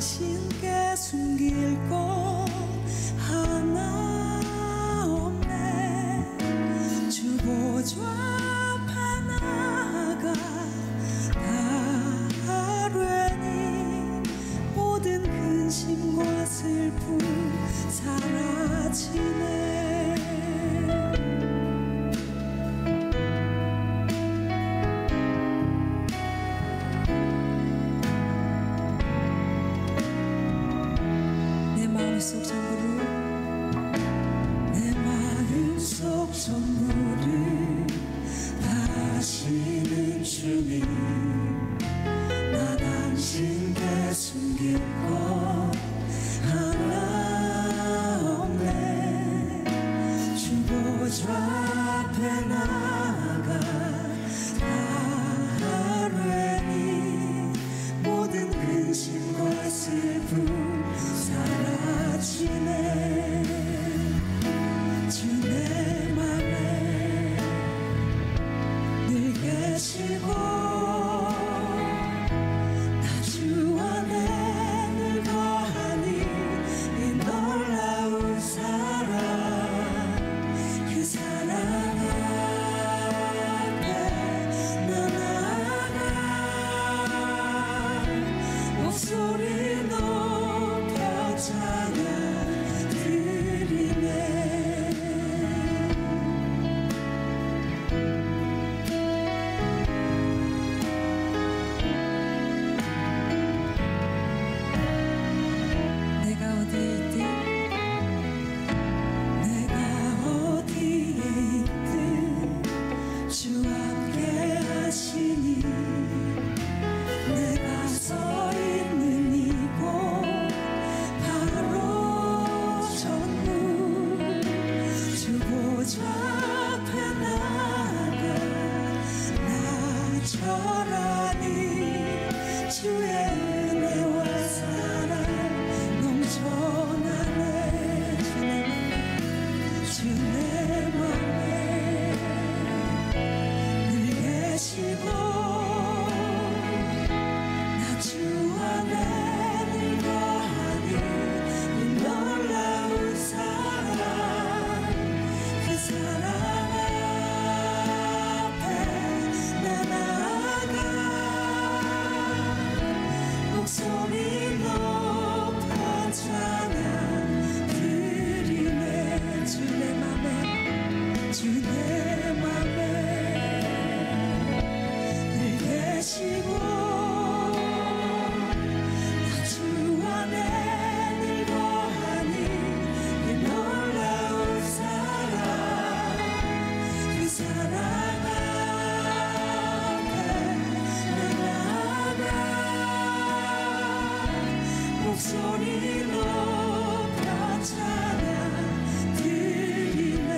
당신께 숨길 것 하나 없네. 주 보좌 앞에 나가 아뢰니 모든 근심과 슬픔 사라지네. 내 마음속 전부를 다시는 주님, 나 당신께 숨길 것 하나 없네. 주 보좌 앞에 나가 아뢰니 모든 근심과 슬픔 사라지네. 주 내 맘에 늘 계시고 나 주 안에 늘 거하니 이 놀라운 사랑, 그 사랑 앞에 나 나아가 목소리 높여 찬양 드리네. 내가 어디에 있든 주 함께 하시니 내가 서 있는 이곳 바로 전부 주 보좌 앞에 나가 나 절하니 주의 은혜와 사랑 넘쳐나네. 주 내 맘에 늘 계시고 나 주 안에 늘 거하니 이 놀라운 사랑, 그 사랑 앞에 나 나아가 목소리 높여 찬양 드리네. 주 내 맘에 주 내 맘에 늘 계시고 나 주 안에 늘 거하니 이 놀라운 사랑, 그 사랑 앞에 나 나아가 목소리 높여 찬양 드리네.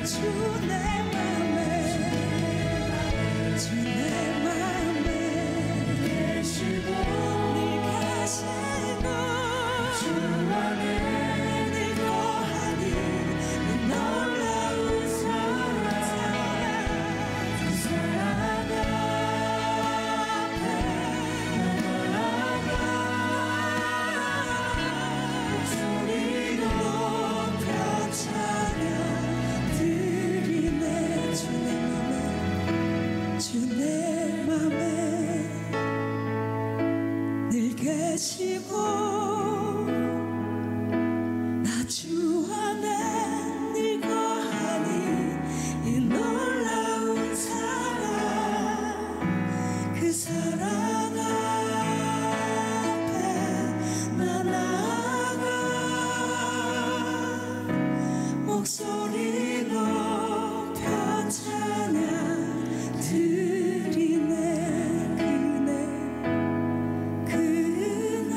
주 내 맘에 주 내 맘에 계시고 늘 계시고 주 안에 늘 거하니 이 놀라운 사랑, 그 사랑 앞에 나 나아가 목소리 높여 찬양 드리네. 주 내 맘에 늘 계시고 나 주 안에 늘 거하니 이 놀라운 사랑, 그 사랑 앞에 나 나아가 목소리 높여 찬양 드리네. 그 은혜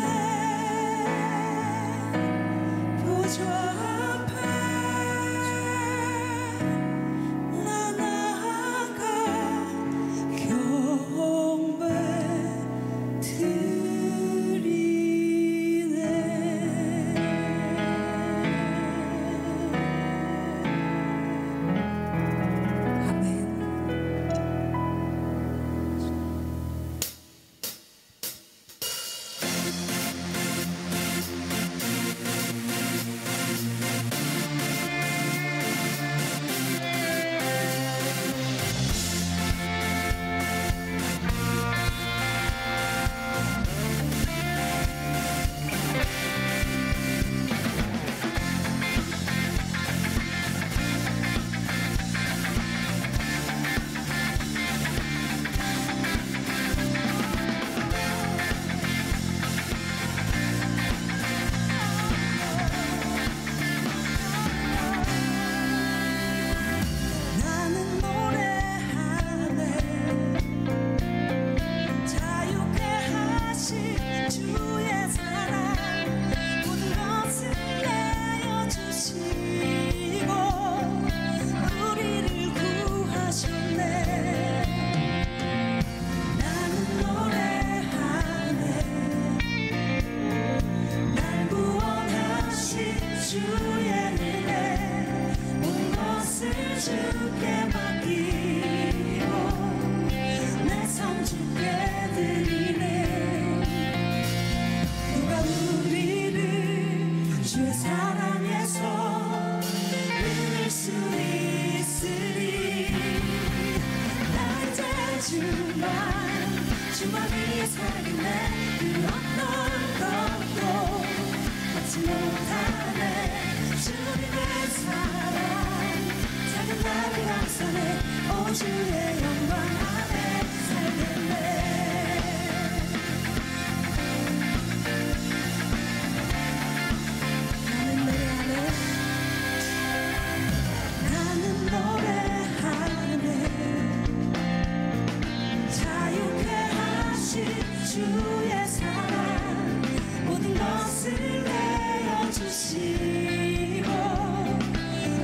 주의 사랑 모든 것을 내어주시고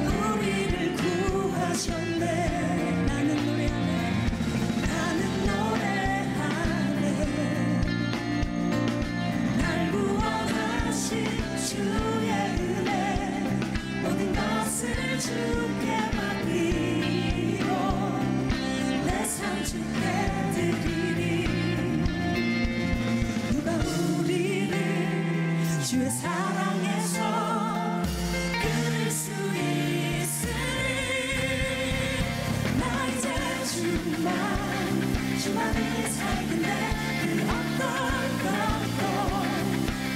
우리를 구하셨네. 나는 노래하네. 나는 노래하네. 날 구원하신 주의 은혜 모든 것을 주께 맡기고 내 삶 주께 드리리. 누가 우리를 주의 사랑에서 끊을 수 있으리. 나 이제 주만 위해 살겠네. 그 어떤 것도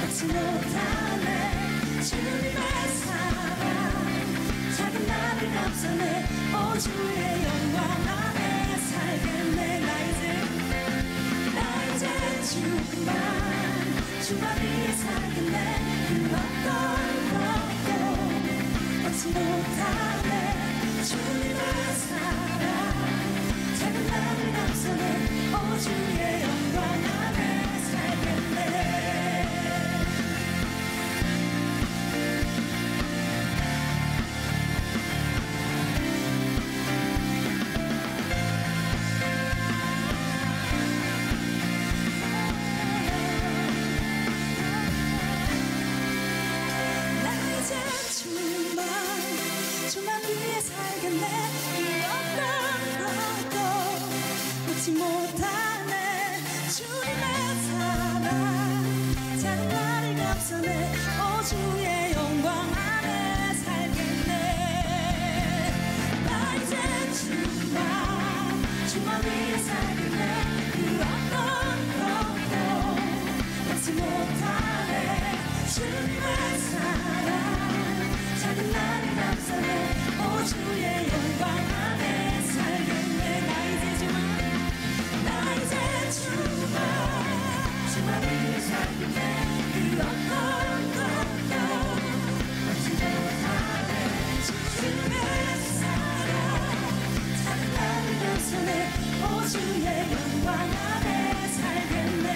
얻지 못하네. 주님의 사랑 작은 나를 감싸네. 오 주의 영광 안에 살겠네. 나 이제 주만 위해 살겠네. 그 어떤 것도 얻지 못하네. 주님의 사랑 작은 나를 감싸네. 오 주의 영광 안에 살겠네. 주만 위해 살겠네. 그 어떤 것도 놓지 못하네. 주님의 사랑 작은 나를 감싸네. 오 주의 영광 안에 살겠네. 나 이제 주만 위해 살겠네. 그 어떤 것도 놓지 못하네. 주님의 사랑 작은 나를 감싸네. 오 주의 영광 안에 살겠네. 나 이제 주만 위해 살겠네. 그 어떤 것도 얻지 못하네. 주님의 사랑 작은 나를 감싸네. 오 주의 영광 안에 살겠네.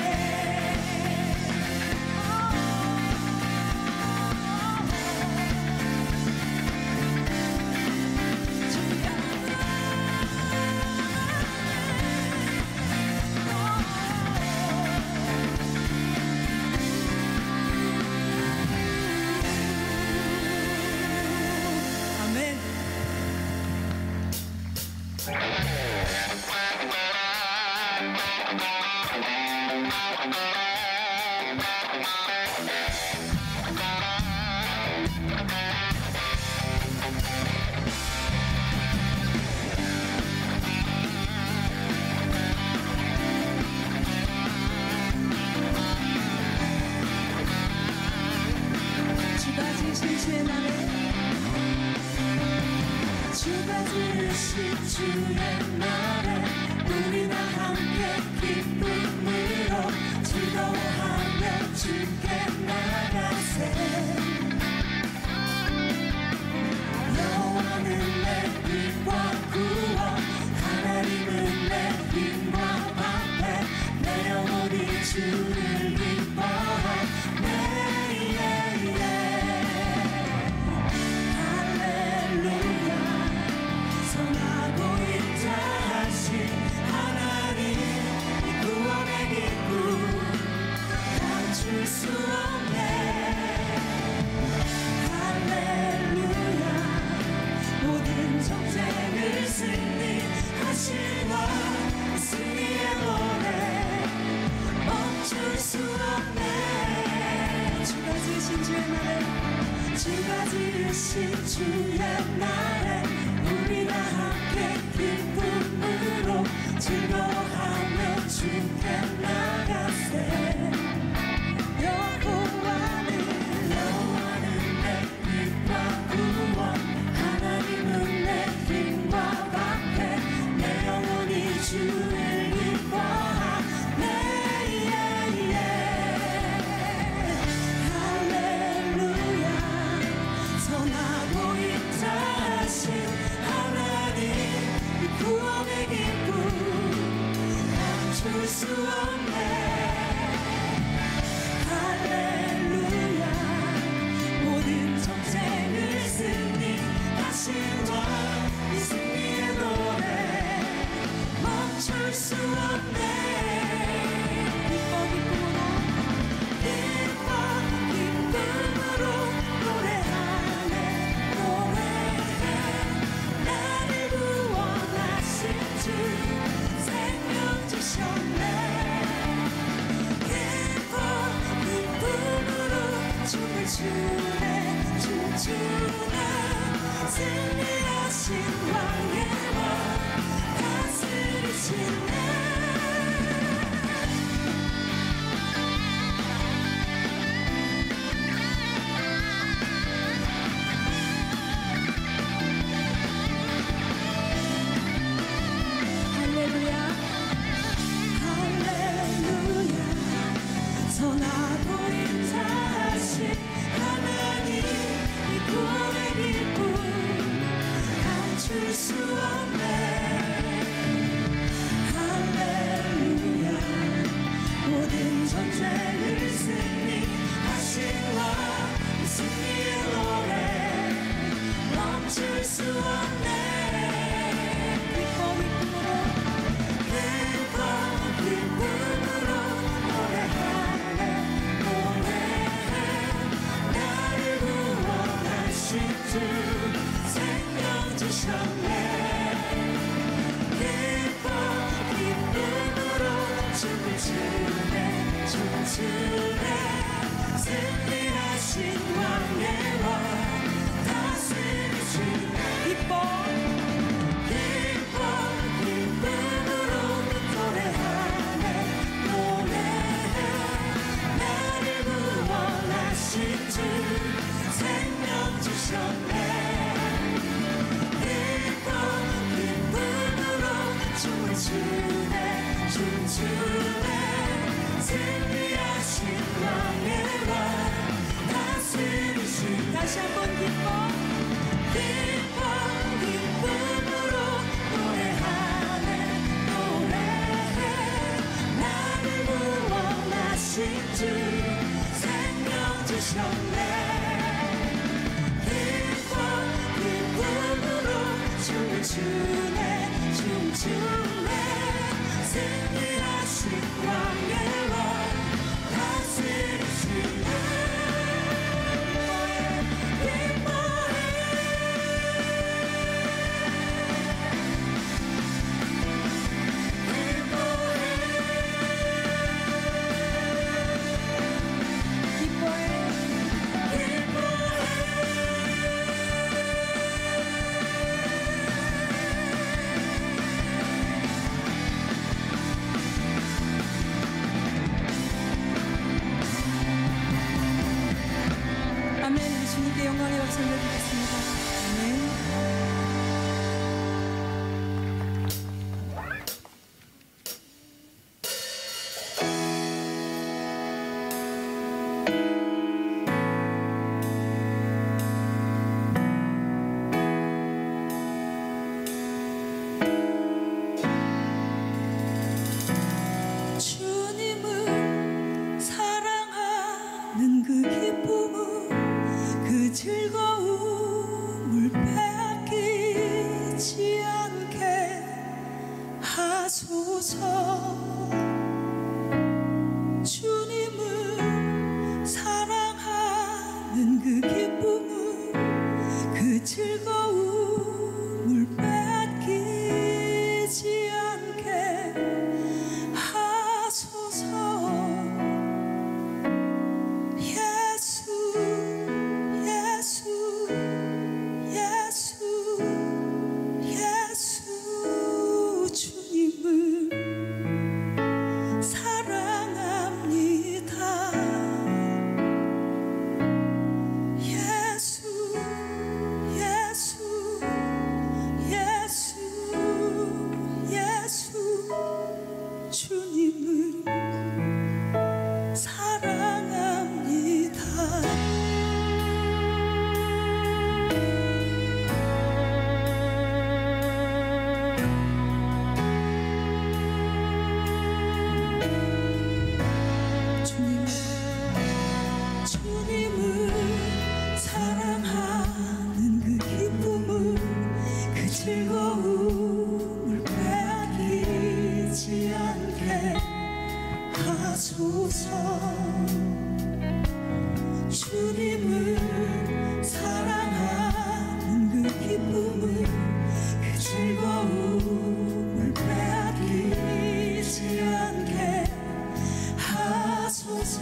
주의 날에 우리 다 함께 기쁨으로 즐거워하며 주께 나가세. 여호와는 내 빛과 구원 하나님은 내 힘과 방패 내 영혼이 주를 기뻐하네. 할렐루야. 선하고 인자하신 하나님 구원의 기쁨 감출 수 없네. 할렐루야. 모든 전쟁을 승리하신 와 승리의 노래 멈출 수 없네. 주가 지으신 주의 날에 주가 지으신 주의 날에 우리 다 함께 기쁨으로 즐거워하며 주께 나가세. 여호와는 내 빛과 구원 하나님은 내 힘과 방패 내 영혼이 주를 기뻐하네. 할렐루야. 선하고 인자하신 하나님 구원의 기쁨 감출 수 없네. 춤추네 승리하신 왕의 왕 다스리시네 선하고 인자하신 하나님 이 구원의 기쁨 감출 수 없네 할렐루야 모든 전쟁을 승리하신 왕 승리의 노래 멈출 수 없네 기쁨으로 노래하네 나를 구원하신 주 생명 주셨네 기쁨으로 춤을 추네 춤추네 승리하신 왕의 왕 다스리시네 기쁨으로 노래하네 나를 구원하신 주 생명 주셨네 기쁨으로 춤을 추네 춤추네 승리하신 왕의 왕 다스리신 다시 한번 기쁨으로 노래하네 나를 구원하신 주 생명 주셨네 기쁨으로 춤을 추네 춤추네 승리하신 왕의 왕 다스리시네 주님께 영광의 박수 올려드리겠습니다. 아멘. 주님을 사랑하는 그 기쁨은 그 즐거움을 빼앗기지 않게 하소서 주님을 사랑하는 그 기쁨은 그 즐거움을 빼앗기지 않게 하소서 즐거움을 빼앗기지 않게 하소서 주님을 사랑하는 그 기쁨을 그 즐거움을 빼앗기지 않게 하소서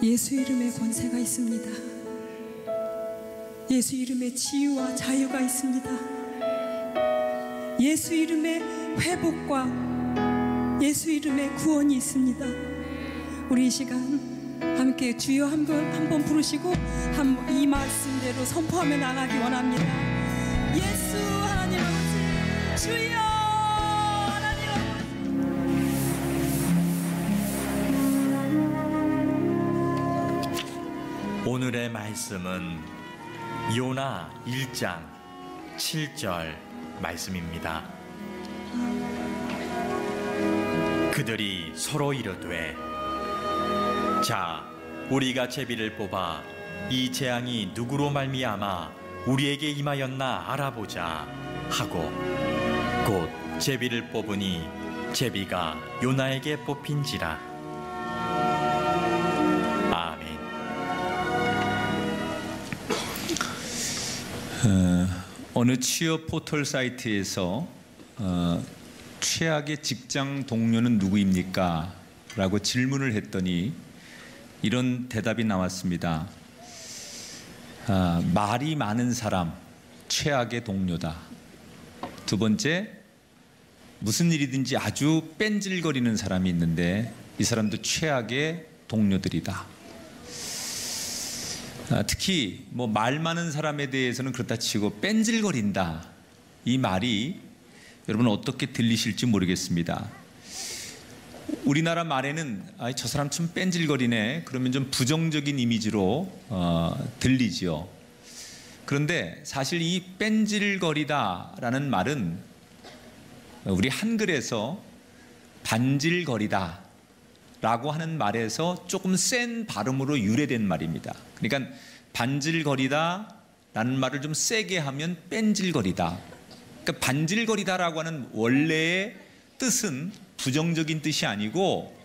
예수 이름에 권세가 있습니다. 예수 이름에 치유와 자유가 있습니다. 예수 이름에 회복과 예수 이름에 구원이 있습니다. 우리 이 시간 함께 주여 한 번 부르시고 이 말씀대로 선포하며 나가기 원합니다. 예수 하나님 아버지, 주여 하나님 아버지. 오늘의 말씀은 요나 1장 7절 말씀입니다. 그들이 서로 이르되, 자, 우리가 제비를 뽑아 이 재앙이 누구로 말미암아 우리에게 임하였나 알아보자 하고 곧 제비를 뽑으니 제비가 요나에게 뽑힌지라. 아멘. 어느 취업 포털 사이트에서 최악의 직장 동료는 누구입니까? 라고 질문을 했더니 이런 대답이 나왔습니다. 말이 많은 사람, 최악의 동료다. 두 번째, 무슨 일이든지 아주 뺀질거리는 사람이 있는데 이 사람도 최악의 동료들이다. 특히 말 많은 사람에 대해서는 그렇다 치고 뺀질거린다, 이 말이 여러분 어떻게 들리실지 모르겠습니다. 우리나라 말에는 저 사람 좀 뺀질거리네, 그러면 좀 부정적인 이미지로 들리지요. 그런데 사실 이 뺀질거리다라는 말은 우리 한글에서 반질거리다 라고 하는 말에서 조금 센 발음으로 유래된 말입니다. 그러니까 반질거리다 라는 말을 좀 세게 하면 뺀질거리다. 그러니까 반질거리다라고 하는 원래의 뜻은 부정적인 뜻이 아니고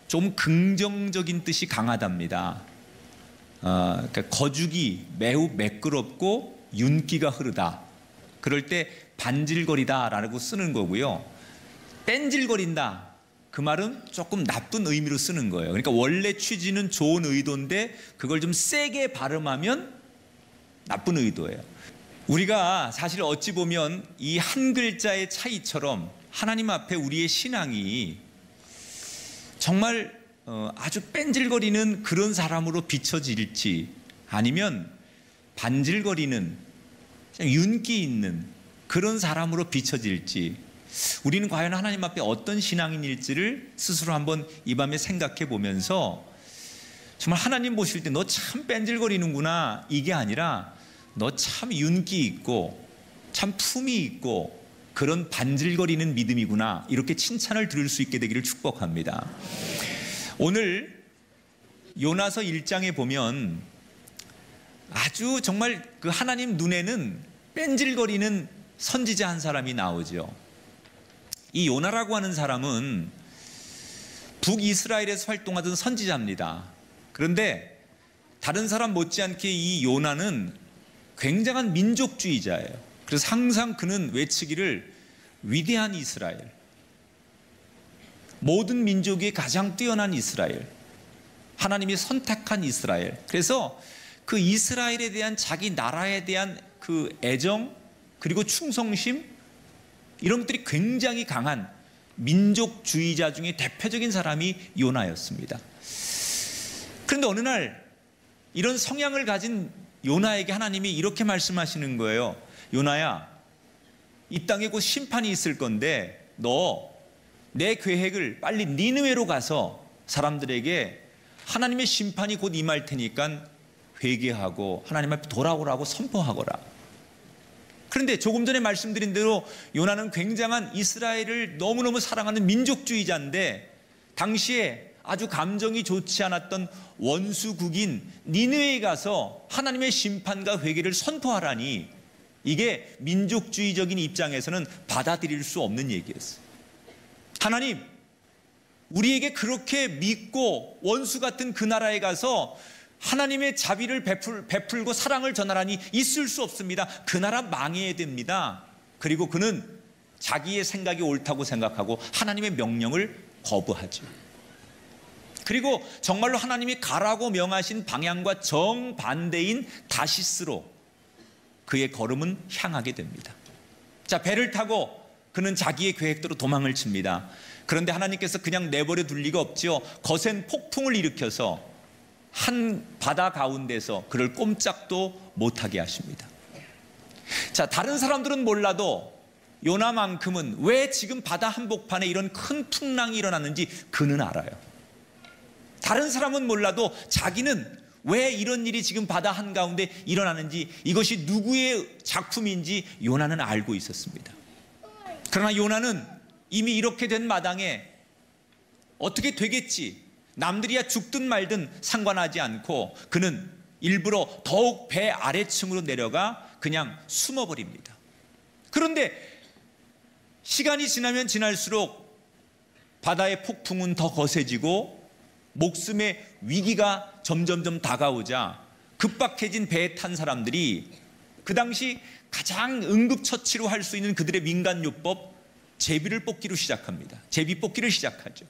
좀 긍정적인 뜻이 강하답니다. 그러니까 거죽이 매우 매끄럽고 윤기가 흐르다, 그럴 때 반질거리다라고 쓰는 거고요. 뺀질거린다, 그 말은 조금 나쁜 의미로 쓰는 거예요. 그러니까 원래 취지는 좋은 의도인데 그걸 좀 세게 발음하면 나쁜 의도예요. 우리가 사실 어찌 보면 이 한 글자의 차이처럼 하나님 앞에 우리의 신앙이 정말 아주 뺀질거리는 그런 사람으로 비춰질지, 아니면 반질거리는 윤기 있는 그런 사람으로 비춰질지, 우리는 과연 하나님 앞에 어떤 신앙인일지를 스스로 한번 이 밤에 생각해 보면서 정말 하나님 보실 때 너 참 뺀질거리는구나, 이게 아니라 너 참 윤기 있고 참 품이 있고 그런 반질거리는 믿음이구나, 이렇게 칭찬을 들을 수 있게 되기를 축복합니다. 오늘 요나서 1장에 보면 아주 정말 그 하나님 눈에는 뺀질거리는 선지자 한 사람이 나오죠. 이 요나라고 하는 사람은 북이스라엘에서 활동하던 선지자입니다. 그런데 다른 사람 못지않게 이 요나는 굉장한 민족주의자예요. 그래서 항상 그는 외치기를 위대한 이스라엘, 모든 민족이 가장 뛰어난 이스라엘, 하나님이 선택한 이스라엘. 그래서 그 이스라엘에 대한 자기 나라에 대한 그 애정 그리고 충성심, 이런 것들이 굉장히 강한 민족주의자 중에 대표적인 사람이 요나였습니다. 그런데 어느 날 이런 성향을 가진 요나에게 하나님이 이렇게 말씀하시는 거예요. 요나야, 이 땅에 곧 심판이 있을 건데 너 내 계획을 빨리 니느웨로 가서 사람들에게 하나님의 심판이 곧 임할 테니까 회개하고 하나님 앞에 돌아오라고 선포하거라. 그런데 조금 전에 말씀드린 대로 요나는 굉장한 이스라엘을 너무너무 사랑하는 민족주의자인데 당시에 아주 감정이 좋지 않았던 원수국인 니느웨에 가서 하나님의 심판과 회개를 선포하라니, 이게 민족주의적인 입장에서는 받아들일 수 없는 얘기였어요. 하나님, 우리에게 그렇게 믿고 원수 같은 그 나라에 가서 하나님의 자비를 베풀고 사랑을 전하라니 있을 수 없습니다. 그 나라 망해야 됩니다. 그리고 그는 자기의 생각이 옳다고 생각하고 하나님의 명령을 거부하죠. 그리고 정말로 하나님이 가라고 명하신 방향과 정반대인 다시스로 그의 걸음은 향하게 됩니다. 자, 배를 타고 그는 자기의 계획대로 도망을 칩니다. 그런데 하나님께서 그냥 내버려 둘 리가 없지요. 거센 폭풍을 일으켜서 한 바다 가운데서 그를 꼼짝도 못하게 하십니다. 자, 다른 사람들은 몰라도 요나만큼은 왜 지금 바다 한복판에 이런 큰 풍랑이 일어났는지 그는 알아요. 다른 사람은 몰라도 자기는 왜 이런 일이 지금 바다 한가운데 일어나는지, 이것이 누구의 작품인지 요나는 알고 있었습니다. 그러나 요나는 이미 이렇게 된 마당에 어떻게 되겠지, 남들이야 죽든 말든 상관하지 않고 그는 일부러 더욱 배 아래층으로 내려가 그냥 숨어버립니다. 그런데 시간이 지나면 지날수록 바다의 폭풍은 더 거세지고 목숨의 위기가 점점점 다가오자 급박해진 배에 탄 사람들이 그 당시 가장 응급처치로 할 수 있는 그들의 민간요법, 제비를 뽑기로 시작합니다. 제비 뽑기를 시작하죠.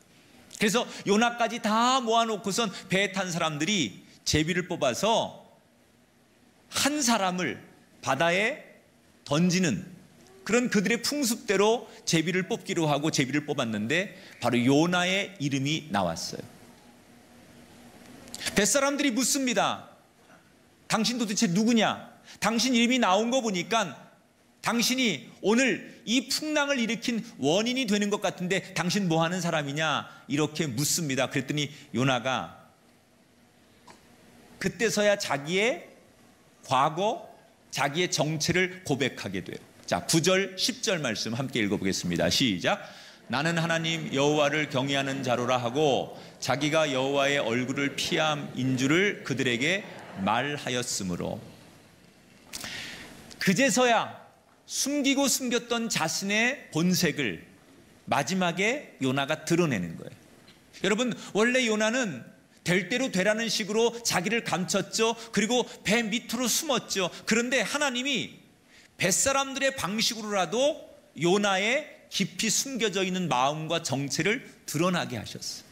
그래서 요나까지 다 모아놓고선 배에 탄 사람들이 제비를 뽑아서 한 사람을 바다에 던지는 그런 그들의 풍습대로 제비를 뽑기로 하고 제비를 뽑았는데 바로 요나의 이름이 나왔어요. 뱃사람들이 묻습니다. 당신 도대체 누구냐? 당신 이름이 나온 거 보니까 당신이 오늘 이 풍랑을 일으킨 원인이 되는 것 같은데 당신 뭐 하는 사람이냐? 이렇게 묻습니다. 그랬더니 요나가 그때서야 자기의 과거, 자기의 정체를 고백하게 돼요. 자, 9절 10절 말씀 함께 읽어보겠습니다. 시작. 나는 하나님 여호와를 경외하는 자로라 하고 자기가 여호와의 얼굴을 피함인 줄을 그들에게 말하였으므로. 그제서야 숨기고 숨겼던 자신의 본색을 마지막에 요나가 드러내는 거예요. 여러분, 원래 요나는 될 대로 되라는 식으로 자기를 감췄죠. 그리고 배 밑으로 숨었죠. 그런데 하나님이 뱃사람들의 방식으로라도 요나의 깊이 숨겨져 있는 마음과 정체를 드러나게 하셨어요.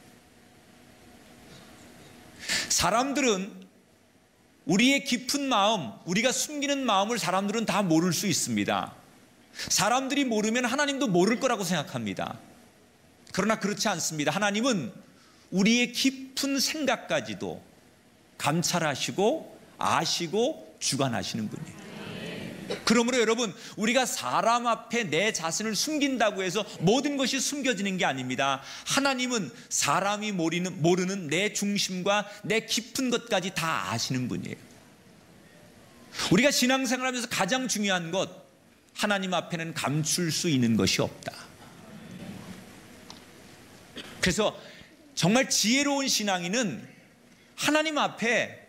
사람들은 우리의 깊은 마음, 우리가 숨기는 마음을 사람들은 다 모를 수 있습니다. 사람들이 모르면 하나님도 모를 거라고 생각합니다. 그러나 그렇지 않습니다. 하나님은 우리의 깊은 생각까지도 감찰하시고 아시고 주관하시는 분이에요. 그러므로 여러분, 우리가 사람 앞에 내 자신을 숨긴다고 해서 모든 것이 숨겨지는 게 아닙니다. 하나님은 사람이 모르는 내 중심과 내 깊은 것까지 다 아시는 분이에요. 우리가 신앙생활하면서 가장 중요한 것, 하나님 앞에는 감출 수 있는 것이 없다. 그래서 정말 지혜로운 신앙인은 하나님 앞에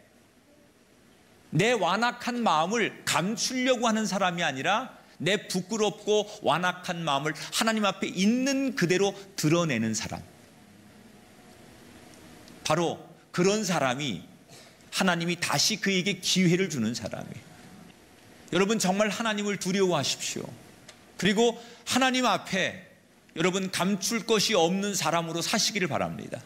내 완악한 마음을 감추려고 하는 사람이 아니라 내 부끄럽고 완악한 마음을 하나님 앞에 있는 그대로 드러내는 사람. 바로 그런 사람이 하나님이 다시 그에게 기회를 주는 사람이에요. 여러분 정말 하나님을 두려워하십시오. 그리고 하나님 앞에 여러분 감출 것이 없는 사람으로 사시기를 바랍니다.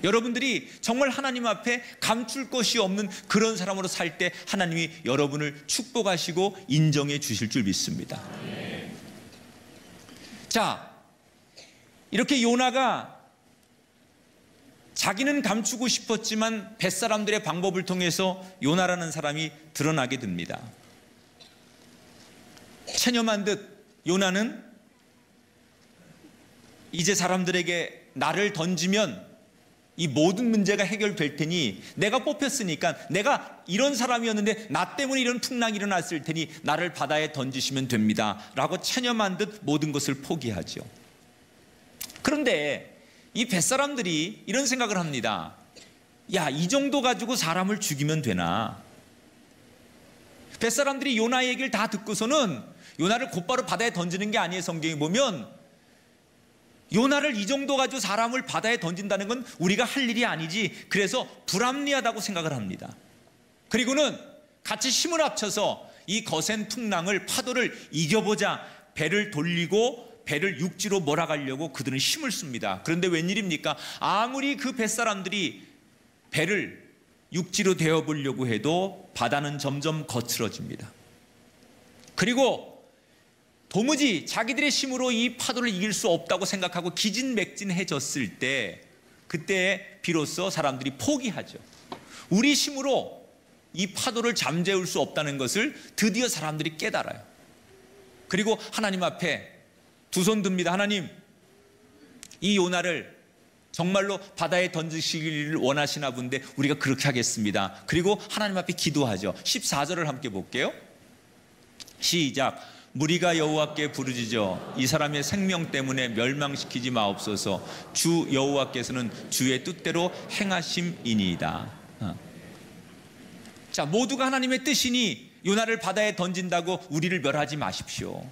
여러분들이 정말 하나님 앞에 감출 것이 없는 그런 사람으로 살 때 하나님이 여러분을 축복하시고 인정해 주실 줄 믿습니다. 자, 이렇게 요나가 자기는 감추고 싶었지만 뱃사람들의 방법을 통해서 요나라는 사람이 드러나게 됩니다. 체념한 듯 요나는 이제 사람들에게 나를 던지면 이 모든 문제가 해결될 테니, 내가 뽑혔으니까, 내가 이런 사람이었는데 나 때문에 이런 풍랑이 일어났을 테니 나를 바다에 던지시면 됩니다 라고 체념한 듯 모든 것을 포기하죠. 그런데 이 뱃사람들이 이런 생각을 합니다. 야, 이 정도 가지고 사람을 죽이면 되나? 뱃사람들이 요나의 얘기를 다 듣고서는 요나를 곧바로 바다에 던지는 게 아니에요. 성경에 보면 요나를 이 정도 가지고 사람을 바다에 던진다는 건 우리가 할 일이 아니지, 그래서 불합리하다고 생각을 합니다. 그리고는 같이 힘을 합쳐서 이 거센 풍랑을, 파도를 이겨보자 배를 돌리고 배를 육지로 몰아가려고 그들은 힘을 씁니다. 그런데 웬일입니까? 아무리 그 뱃사람들이 배를 육지로 데워보려고 해도 바다는 점점 거칠어집니다. 그리고 도무지 자기들의 힘으로 이 파도를 이길 수 없다고 생각하고 기진맥진해졌을 때, 그때 비로소 사람들이 포기하죠. 우리 힘으로 이 파도를 잠재울 수 없다는 것을 드디어 사람들이 깨달아요. 그리고 하나님 앞에 두 손 듭니다. 하나님, 이 요나를 정말로 바다에 던지시기를 원하시나 본데 우리가 그렇게 하겠습니다. 그리고 하나님 앞에 기도하죠. 14절을 함께 볼게요. 시작. 무리가 여호와께 부르짖어 이 사람의 생명 때문에 멸망시키지 마옵소서. 주 여호와께서는 주의 뜻대로 행하심이니이다. 자, 모두가 하나님의 뜻이니 요나를 바다에 던진다고 우리를 멸하지 마십시오.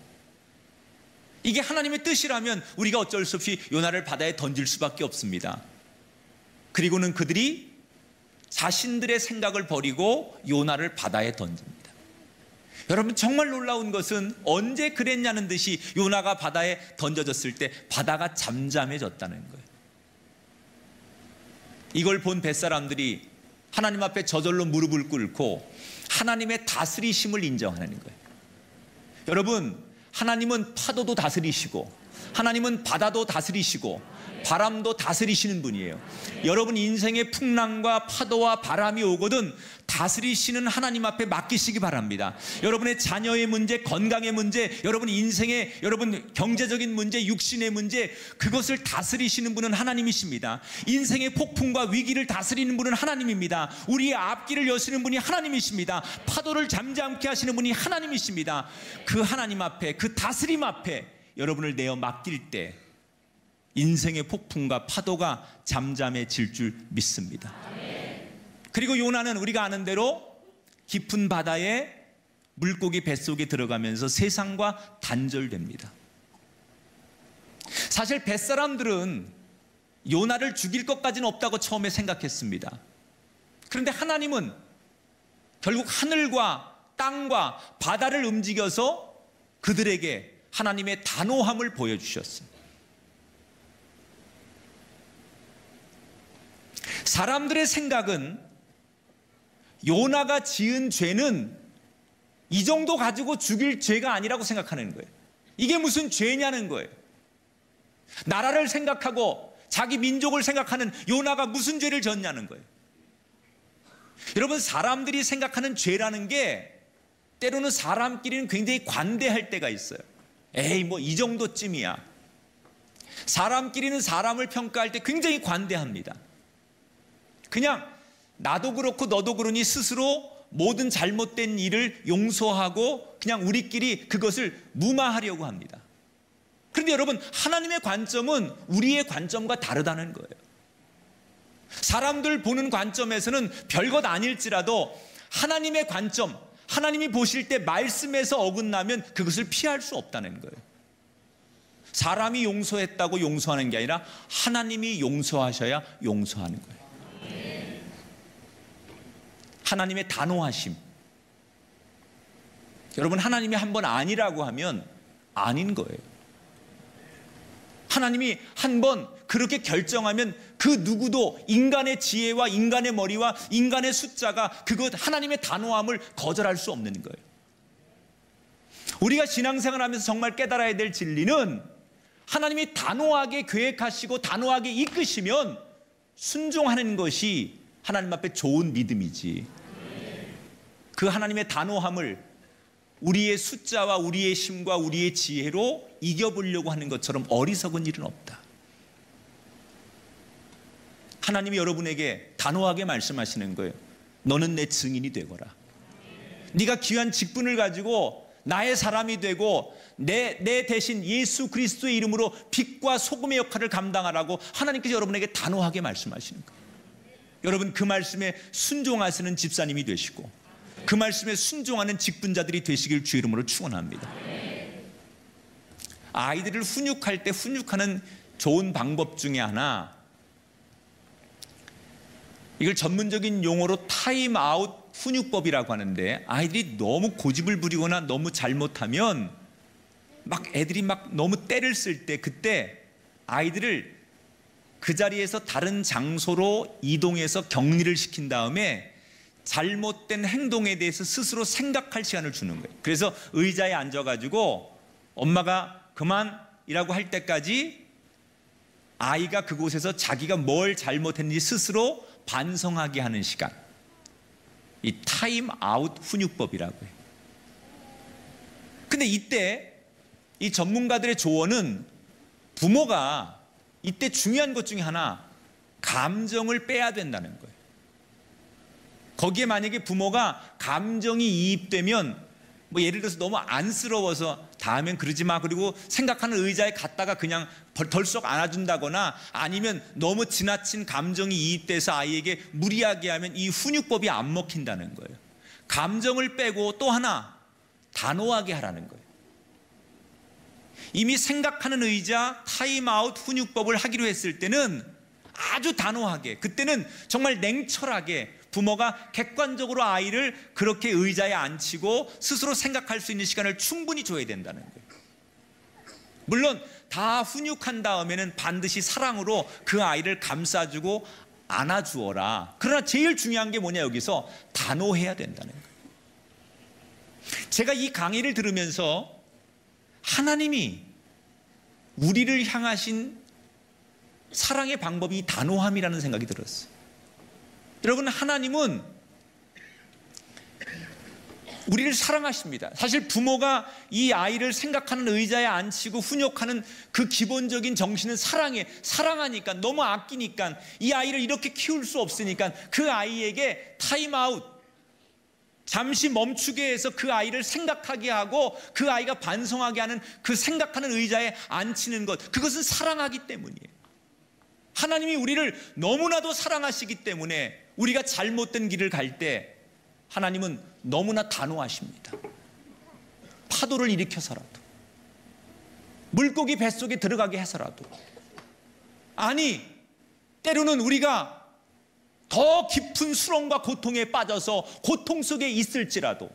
이게 하나님의 뜻이라면 우리가 어쩔 수 없이 요나를 바다에 던질 수밖에 없습니다. 그리고는 그들이 자신들의 생각을 버리고 요나를 바다에 던집니다. 여러분 정말 놀라운 것은 언제 그랬냐는 듯이 요나가 바다에 던져졌을 때 바다가 잠잠해졌다는 거예요. 이걸 본 뱃사람들이 하나님 앞에 저절로 무릎을 꿇고 하나님의 다스리심을 인정하는 거예요. 여러분, 하나님은 파도도 다스리시고 하나님은 바다도 다스리시고 바람도 다스리시는 분이에요. 여러분 인생의 풍랑과 파도와 바람이 오거든 다스리시는 하나님 앞에 맡기시기 바랍니다. 여러분의 자녀의 문제, 건강의 문제, 여러분 인생의, 여러분 경제적인 문제, 육신의 문제, 그것을 다스리시는 분은 하나님이십니다. 인생의 폭풍과 위기를 다스리는 분은 하나님입니다. 우리의 앞길을 여시는 분이 하나님이십니다. 파도를 잠잠케 하시는 분이 하나님이십니다. 그 하나님 앞에, 그 다스림 앞에 여러분을 내어 맡길 때 인생의 폭풍과 파도가 잠잠해질 줄 믿습니다. 그리고 요나는 우리가 아는 대로 깊은 바다에 물고기 뱃속에 들어가면서 세상과 단절됩니다. 사실 뱃사람들은 요나를 죽일 것까지는 없다고 처음에 생각했습니다. 그런데 하나님은 결국 하늘과 땅과 바다를 움직여서 그들에게 하나님의 단호함을 보여주셨습니다. 사람들의 생각은 요나가 지은 죄는 이 정도 가지고 죽일 죄가 아니라고 생각하는 거예요. 이게 무슨 죄냐는 거예요. 나라를 생각하고 자기 민족을 생각하는 요나가 무슨 죄를 졌냐는 거예요. 여러분, 사람들이 생각하는 죄라는 게 때로는 사람끼리는 굉장히 관대할 때가 있어요. 에이, 뭐 이 정도쯤이야. 사람끼리는 사람을 평가할 때 굉장히 관대합니다. 그냥 나도 그렇고 너도 그러니 스스로 모든 잘못된 일을 용서하고 그냥 우리끼리 그것을 무마하려고 합니다. 그런데 여러분, 하나님의 관점은 우리의 관점과 다르다는 거예요. 사람들 보는 관점에서는 별것 아닐지라도 하나님의 관점, 하나님이 보실 때 말씀에서 어긋나면 그것을 피할 수 없다는 거예요. 사람이 용서했다고 용서하는 게 아니라 하나님이 용서하셔야 용서하는 거예요. 하나님의 단호하심. 여러분, 하나님이 한번 아니라고 하면 아닌 거예요. 하나님이 한번 그렇게 결정하면 그 누구도 인간의 지혜와 인간의 머리와 인간의 숫자가 그것 하나님의 단호함을 거절할 수 없는 거예요. 우리가 신앙생활 하면서 정말 깨달아야 될 진리는 하나님이 단호하게 계획하시고 단호하게 이끄시면 순종하는 것이 하나님 앞에 좋은 믿음이지, 그 하나님의 단호함을 우리의 숫자와 우리의 힘과 우리의 지혜로 이겨보려고 하는 것처럼 어리석은 일은 없다. 하나님이 여러분에게 단호하게 말씀하시는 거예요. 너는 내 증인이 되거라. 네가 귀한 직분을 가지고 나의 사람이 되고 내 대신 예수 그리스도의 이름으로 빛과 소금의 역할을 감당하라고 하나님께서 여러분에게 단호하게 말씀하시는 거예요. 여러분, 그 말씀에 순종하시는 집사님이 되시고 그 말씀에 순종하는 직분자들이 되시길 주 이름으로 축원합니다. 아이들을 훈육할 때 훈육하는 좋은 방법 중에 하나, 이걸 전문적인 용어로 타임아웃 훈육법이라고 하는데, 아이들이 너무 고집을 부리거나 너무 잘못하면 애들이 너무 때를 쓸 때, 그때 아이들을 그 자리에서 다른 장소로 이동해서 격리를 시킨 다음에 잘못된 행동에 대해서 스스로 생각할 시간을 주는 거예요. 그래서 의자에 앉아가지고 엄마가 그만이라고 할 때까지 아이가 그곳에서 자기가 뭘 잘못했는지 스스로 반성하게 하는 시간, 이 타임아웃 훈육법이라고 해요. 근데 이때 이 전문가들의 조언은 부모가 이때 중요한 것 중에 하나, 감정을 빼야 된다는 거예요. 거기에 만약에 부모가 감정이 이입되면 예를 들어서 너무 안쓰러워서 다음엔 그러지 마, 그리고 생각하는 의자에 갔다가 그냥 덜썩 안아준다거나, 아니면 너무 지나친 감정이 이입돼서 아이에게 무리하게 하면 이 훈육법이 안 먹힌다는 거예요. 감정을 빼고 또 하나, 단호하게 하라는 거예요. 이미 생각하는 의자 타임아웃 훈육법을 하기로 했을 때는 아주 단호하게, 그때는 정말 냉철하게 부모가 객관적으로 아이를 그렇게 의자에 앉히고 스스로 생각할 수 있는 시간을 충분히 줘야 된다는 거예요. 물론 다 훈육한 다음에는 반드시 사랑으로 그 아이를 감싸주고 안아주어라. 그러나 제일 중요한 게 뭐냐, 여기서 단호해야 된다는 거예요. 제가 이 강의를 들으면서 하나님이 우리를 향하신 사랑의 방법이 단호함이라는 생각이 들었어요. 여러분, 하나님은 우리를 사랑하십니다. 사실 부모가 이 아이를 생각하는 의자에 앉히고 훈육하는 그 기본적인 정신은 사랑하니까, 너무 아끼니까, 이 아이를 이렇게 키울 수 없으니까 그 아이에게 타임아웃, 잠시 멈추게 해서 그 아이를 생각하게 하고 그 아이가 반성하게 하는 그 생각하는 의자에 앉히는 것, 그것은 사랑하기 때문이에요. 하나님이 우리를 너무나도 사랑하시기 때문에 우리가 잘못된 길을 갈 때 하나님은 너무나 단호하십니다. 파도를 일으켜서라도, 물고기 뱃속에 들어가게 해서라도, 아니 때로는 우리가 더 깊은 수렁과 고통에 빠져서 고통 속에 있을지라도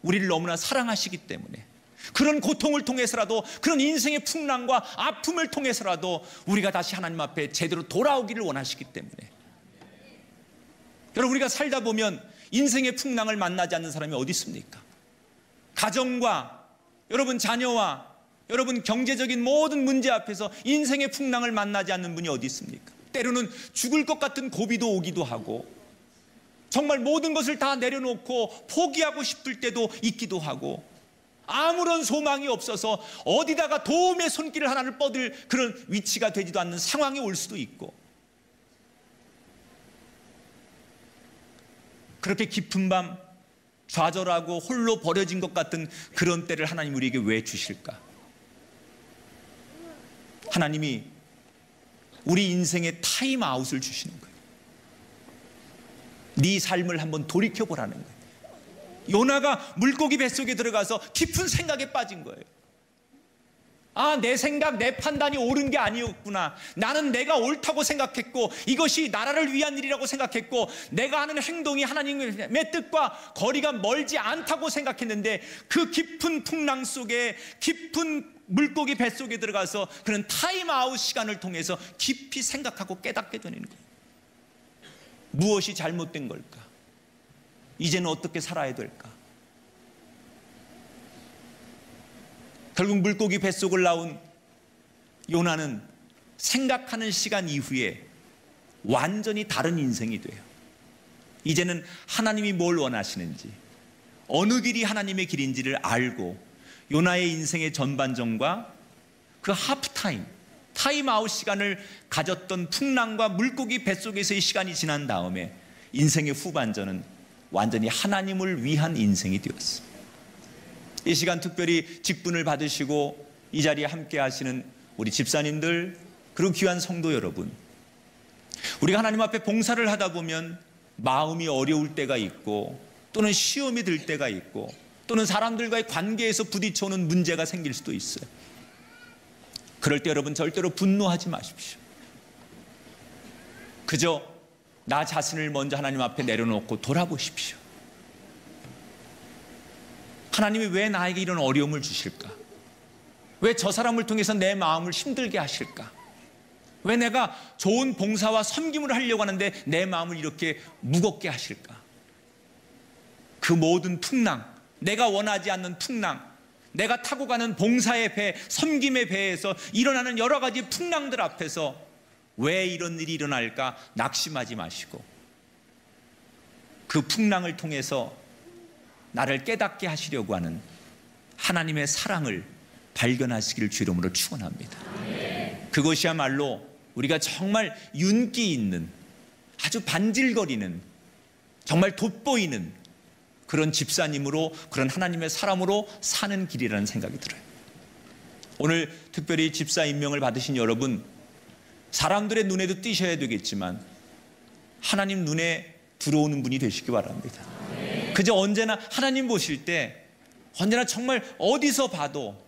우리를 너무나 사랑하시기 때문에 그런 고통을 통해서라도, 그런 인생의 풍랑과 아픔을 통해서라도 우리가 다시 하나님 앞에 제대로 돌아오기를 원하시기 때문에. 여러분, 우리가 살다 보면 인생의 풍랑을 만나지 않는 사람이 어디 있습니까? 가정과 여러분 자녀와 여러분 경제적인 모든 문제 앞에서 인생의 풍랑을 만나지 않는 분이 어디 있습니까? 때로는 죽을 것 같은 고비도 오기도 하고, 정말 모든 것을 다 내려놓고 포기하고 싶을 때도 있기도 하고, 아무런 소망이 없어서 어디다가 도움의 손길을 하나를 뻗을 그런 위치가 되지도 않는 상황이 올 수도 있고, 그렇게 깊은 밤 좌절하고 홀로 버려진 것 같은 그런 때를 하나님 우리에게 왜 주실까? 하나님이 우리 인생에 타임아웃을 주시는 거예요. 네 삶을 한번 돌이켜보라는 거예요. 요나가 물고기 뱃속에 들어가서 깊은 생각에 빠진 거예요. 아, 내 생각, 내 판단이 옳은 게 아니었구나. 나는 내가 옳다고 생각했고 이것이 나라를 위한 일이라고 생각했고 내가 하는 행동이 하나님의 뜻과 거리가 멀지 않다고 생각했는데 그 깊은 풍랑 속에 깊은 물고기 뱃속에 들어가서 그런 타임아웃 시간을 통해서 깊이 생각하고 깨닫게 되는 거예요. 무엇이 잘못된 걸까? 이제는 어떻게 살아야 될까? 결국 물고기 뱃속을 나온 요나는 생각하는 시간 이후에 완전히 다른 인생이 돼요. 이제는 하나님이 뭘 원하시는지, 어느 길이 하나님의 길인지를 알고 요나의 인생의 전반전과 그 하프타임, 타임아웃 시간을 가졌던 풍랑과 물고기 뱃속에서의 시간이 지난 다음에 인생의 후반전은 완전히 하나님을 위한 인생이 되었습니다. 이 시간 특별히 직분을 받으시고 이 자리에 함께 하시는 우리 집사님들 그리고 귀한 성도 여러분, 우리가 하나님 앞에 봉사를 하다 보면 마음이 어려울 때가 있고 또는 시험이 들 때가 있고 또는 사람들과의 관계에서 부딪혀오는 문제가 생길 수도 있어요. 그럴 때 여러분 절대로 분노하지 마십시오. 그저 나 자신을 먼저 하나님 앞에 내려놓고 돌아보십시오. 하나님이 왜 나에게 이런 어려움을 주실까? 왜 저 사람을 통해서 내 마음을 힘들게 하실까? 왜 내가 좋은 봉사와 섬김을 하려고 하는데 내 마음을 이렇게 무겁게 하실까? 그 모든 풍랑, 내가 원하지 않는 풍랑, 내가 타고 가는 봉사의 배, 섬김의 배에서 일어나는 여러 가지 풍랑들 앞에서 왜 이런 일이 일어날까 낙심하지 마시고 그 풍랑을 통해서 나를 깨닫게 하시려고 하는 하나님의 사랑을 발견하시기를 주 이름으로 축원합니다. 그것이야말로 우리가 정말 윤기 있는 아주 반질거리는 정말 돋보이는 그런 집사님으로 그런 하나님의 사람으로 사는 길이라는 생각이 들어요. 오늘 특별히 집사 임명을 받으신 여러분, 사람들의 눈에도 띄셔야 되겠지만 하나님 눈에 들어오는 분이 되시기 바랍니다. 그저 언제나 하나님 보실 때 언제나 정말 어디서 봐도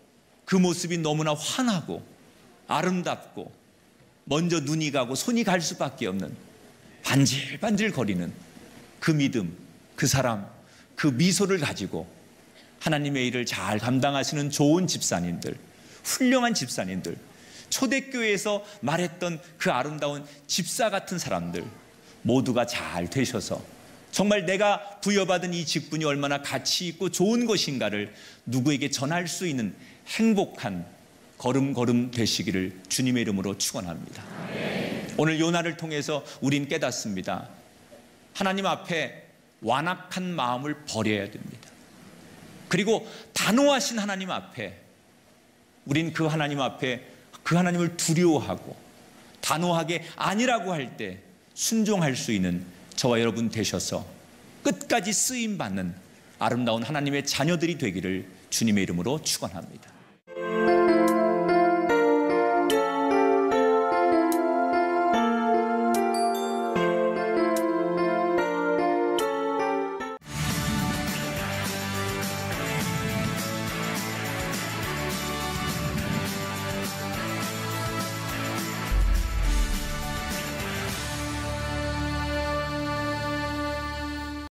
그 모습이 너무나 환하고 아름답고 먼저 눈이 가고 손이 갈 수밖에 없는 반질반질 거리는 그 믿음, 그 사람, 그 미소를 가지고 하나님의 일을 잘 감당하시는 좋은 집사님들, 훌륭한 집사님들, 초대교회에서 말했던 그 아름다운 집사 같은 사람들 모두가 잘 되셔서 정말 내가 부여받은 이 직분이 얼마나 가치 있고 좋은 것인가를 누구에게 전할 수 있는 행복한 걸음걸음 되시기를 주님의 이름으로 축원합니다. 오늘 요나를 통해서 우린 깨닫습니다. 하나님 앞에 완악한 마음을 버려야 됩니다. 그리고 단호하신 하나님 앞에 우린 그 하나님 앞에 그 하나님을 두려워하고 단호하게 아니라고 할 때 순종할 수 있는 저와 여러분 되셔서 끝까지 쓰임받는 아름다운 하나님의 자녀들이 되기를 주님의 이름으로 축원합니다.